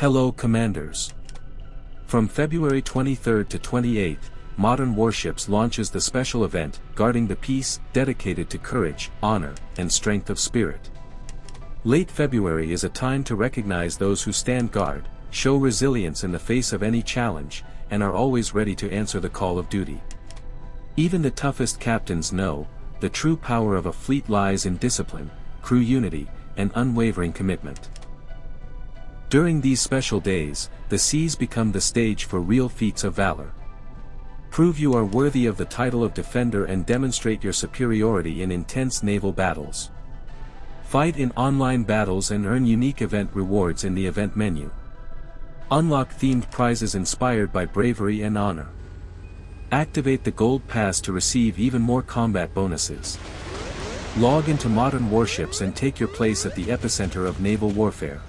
Hello Commanders! From February 23 to 28, Modern Warships launches the special event, Guarding the Peace, dedicated to courage, honor, and strength of spirit. Late February is a time to recognize those who stand guard, show resilience in the face of any challenge, and are always ready to answer the call of duty. Even the toughest captains know, the true power of a fleet lies in discipline, crew unity, and unwavering commitment. During these special days, the seas become the stage for real feats of valor. Prove you are worthy of the title of Defender and demonstrate your superiority in intense naval battles. Fight in online battles and earn unique event rewards in the event menu. Unlock themed prizes inspired by bravery and honor. Activate the Gold Pass to receive even more combat bonuses. Log into Modern Warships and take your place at the epicenter of naval warfare.